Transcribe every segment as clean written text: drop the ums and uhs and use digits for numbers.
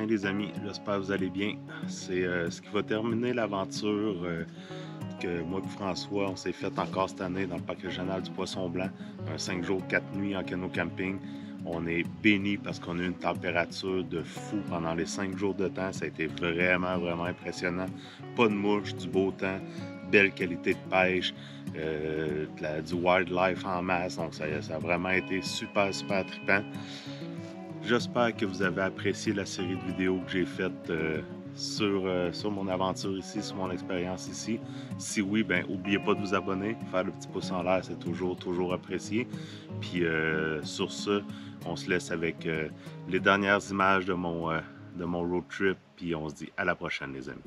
les amis, j'espère que vous allez bien. C'est ce qui va terminer l'aventure que moi et François, on s'est fait encore cette année dans le parc régional du Poisson Blanc. Un 5 jours, 4 nuits en canot camping. On est bénis parce qu'on a eu une température de fou pendant les 5 jours de temps. Ça a été vraiment impressionnant. Pas de mouches, du beau temps, belle qualité de pêche, du wildlife en masse. Donc ça a vraiment été super trippant. J'espère que vous avez apprécié la série de vidéos que j'ai faites sur mon aventure ici, sur mon expérience ici. Si oui, ben n'oubliez pas de vous abonner, faire le petit pouce en l'air, c'est toujours apprécié. Puis sur ce, on se laisse avec les dernières images de mon road trip, puis on se dit à la prochaine les amis.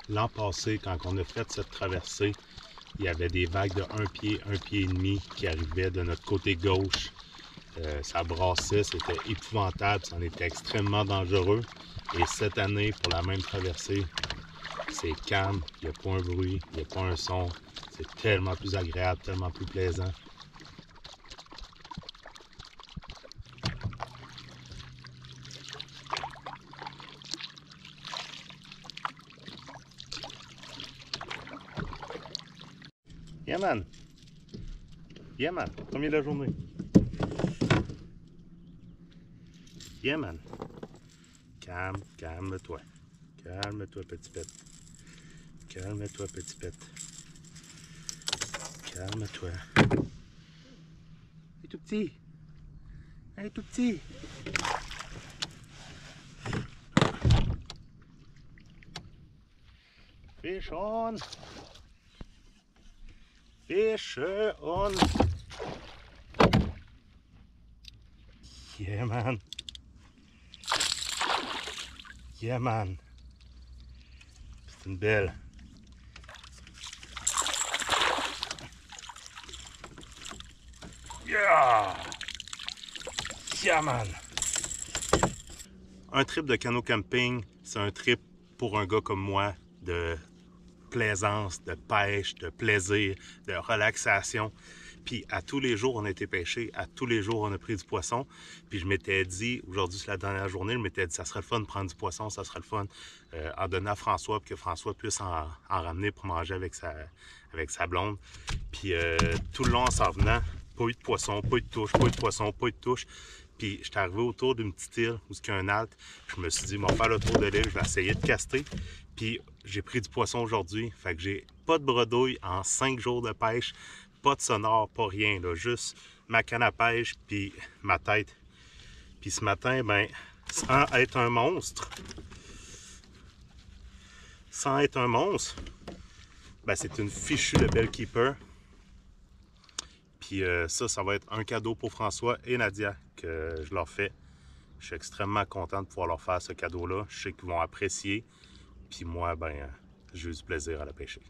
L'an passé, quand on a fait cette traversée, il y avait des vagues de 1 pied et demi qui arrivaient de notre côté gauche. Ça brassait, c'était épouvantable, c'en était extrêmement dangereux. Et cette année, pour la même traversée, c'est calme, il n'y a pas un bruit, il n'y a pas un son. C'est tellement plus agréable, tellement plus plaisant. Yeah man! Yeah man! Premier de la journée. Yeah man! Calme-toi. Calme-toi petit pet. Calme-toi, petit pet. Calme-toi. Hey, tout petit. Hey, tout petit. Fish on. Fish on. Yeah, man. Yeah, man. C'est une belle. Yeah! Yeah, man! Un trip de canot camping, c'est un trip pour un gars comme moi de plaisance, de pêche, de plaisir, de relaxation. Puis à tous les jours, on a été pêcher, à tous les jours, on a pris du poisson. Puis je m'étais dit, aujourd'hui c'est la dernière journée, je m'étais dit, ça serait le fun de prendre du poisson, ça serait le fun en donner à François, puis que François puisse en ramener pour manger avec sa blonde. Puis tout le long en s'en venant, pas eu de poisson, pas eu de touche, pas eu de poisson, pas eu de touche. Puis j'étais arrivé autour d'une petite île où il y a un halte. Je me suis dit, on va faire le tour de l'île, je vais essayer de caster. Puis j'ai pris du poisson aujourd'hui. Fait que j'ai pas de bredouille en 5 jours de pêche. Pas de sonore, pas rien. Là, juste ma canne à pêche puis ma tête. Puis ce matin, ben, sans être un monstre, ben, c'est une fichue de Bellkeeper. Puis ça va être un cadeau pour François et Nadia que je leur fais. Je suis extrêmement content de pouvoir leur faire ce cadeau-là. Je sais qu'ils vont apprécier. Puis moi, ben, j'ai eu du plaisir à la pêcher.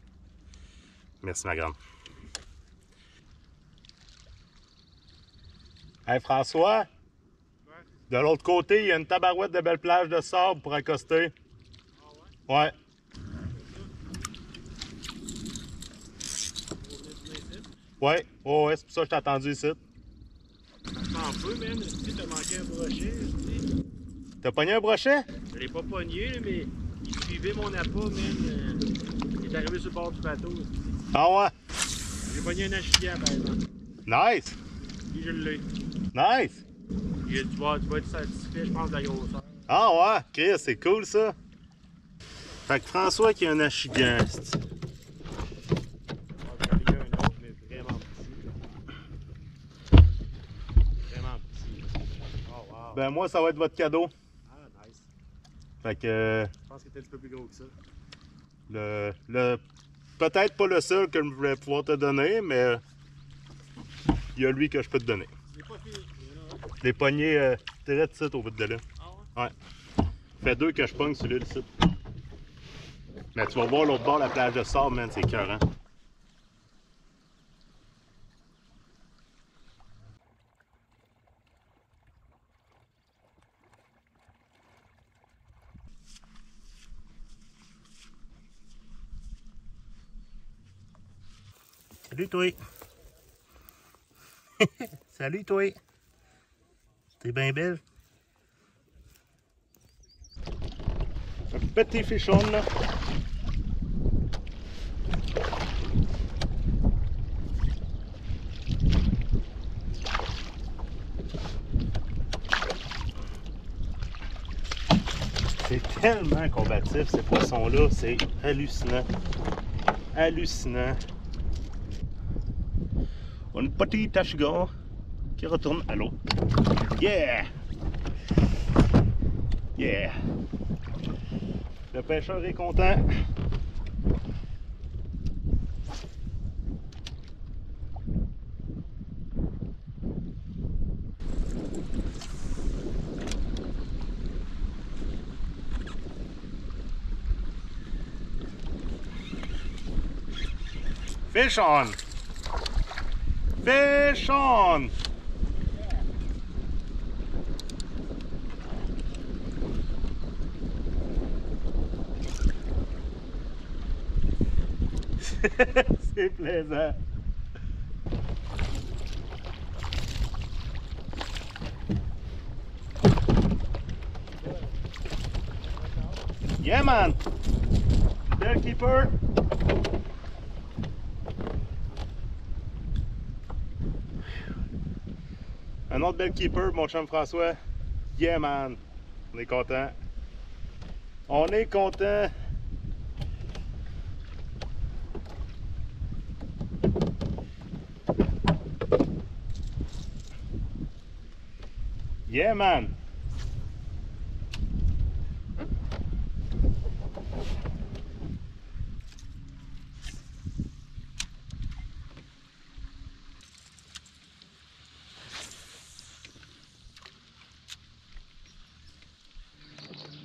Merci, ma grande. Hey, François, ouais. De l'autre côté, il y a une tabarouette de belles plages de sable pour accoster. Ah ouais? Ouais. Ouais, oh, ouais, c'est pour ça que je t'ai attendu ici. Un peu, man. Tu t'as manqué un brochet. T'as pogné un brochet? Je l'ai pas pogné, là, mais il suivait mon appât, man. Il est arrivé sur le bord du bateau. Ah ouais? J'ai pogné un achigan, par exemple. Nice! Et je l'ai. Nice! Tu vas être satisfait, je pense, de la grosseur. Ah ouais, Chris, c'est cool ça! Fait que François qui a un achigan. Ben moi, ça va être votre cadeau. Ah, nice. Fait que... Je pense que t'es un petit peu plus gros que ça. Peut-être pas le seul que je vais pouvoir te donner, mais... Il y a lui que je peux te donner. Je l'ai pas fait. Je l'ai pogné direct ici au bout de là. Ah ouais? Ouais. Fait 2 que je pogne celui-là ici. Mais tu vas voir l'autre bord, la plage de sable, man, c'est écœurant. Salut toi! Salut toi! T'es bien belle! Un petit fichon là! C'est tellement combatif ces poissons-là, c'est hallucinant! Hallucinant! Un petit achigan qui retourne à l'eau. Yeah! Yeah! Le pêcheur est content. Fish on! Fish on! C'est plaisant. Yeah, man! Bellkeeper! Un autre Bellkeeper, mon chum François. Yeah, man! On est content. On est content. Yeah, man!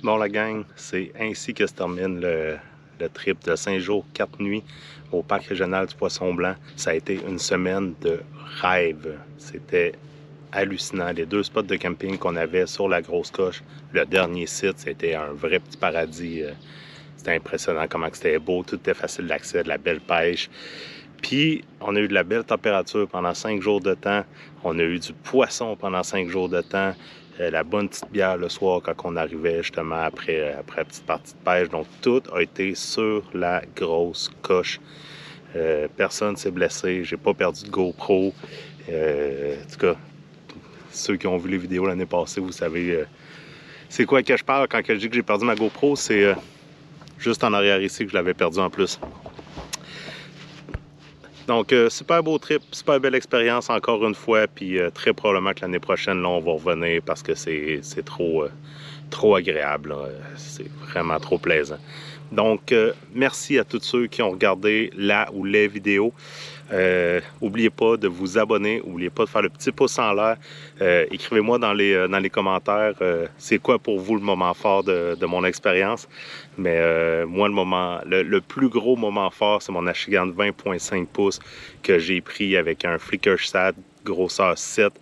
Bon, la gang, c'est ainsi que se termine le trip de 5 jours, 4 nuits au parc régional du Poisson-Blanc. Ça a été une semaine de rêve. C'était hallucinant. Les 2 spots de camping qu'on avait sur la Grosse Coche, le dernier site, c'était un vrai petit paradis. C'était impressionnant comment c'était beau, tout était facile d'accès, de la belle pêche. Puis, on a eu de la belle température pendant 5 jours de temps. On a eu du poisson pendant 5 jours de temps. La bonne petite bière le soir quand on arrivait justement après la petite partie de pêche. Donc, tout a été sur la Grosse Coche. Personne s'est blessé. J'ai pas perdu de GoPro. En tout cas, ceux qui ont vu les vidéos l'année passée, vous savez c'est quoi que je parle quand je dis que j'ai perdu ma GoPro. C'est juste en arrière ici que je l'avais perdu en plus. Donc, super beau trip, super belle expérience encore une fois, puis très probablement que l'année prochaine, là, on va revenir parce que c'est trop agréable. C'est vraiment trop plaisant. Donc, merci à tous ceux qui ont regardé la ou les vidéos. N'oubliez pas de vous abonner, n'oubliez pas de faire le petit pouce en l'air. Écrivez-moi dans les commentaires c'est quoi pour vous le moment fort de mon expérience. Mais moi, le plus gros moment fort, c'est mon Achigan de 20.5 pouces que j'ai pris avec un Flickersat grosseur 7,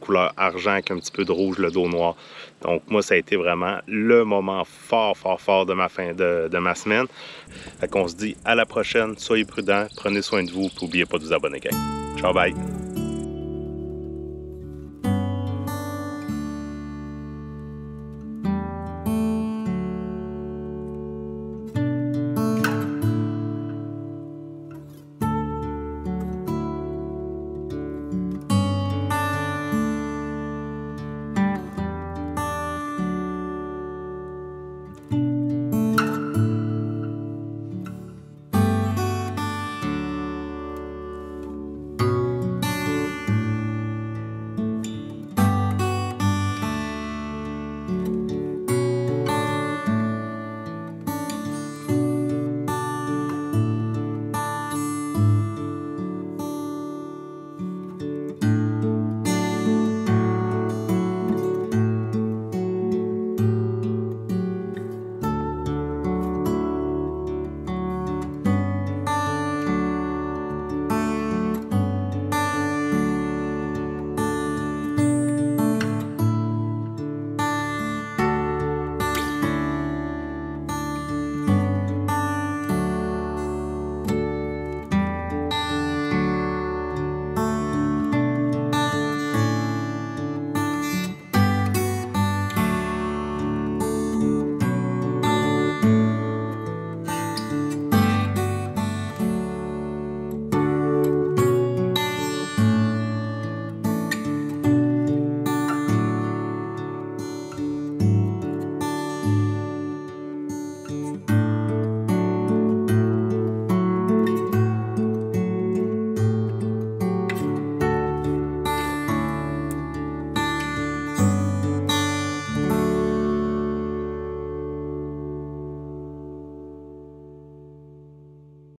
couleur argent avec un petit peu de rouge, le dos noir. Donc moi, ça a été vraiment le moment fort de ma semaine. Fait qu'on se dit à la prochaine, soyez prudents, prenez soin de vous, puis n'oubliez pas de vous abonner, gang. Ciao, bye!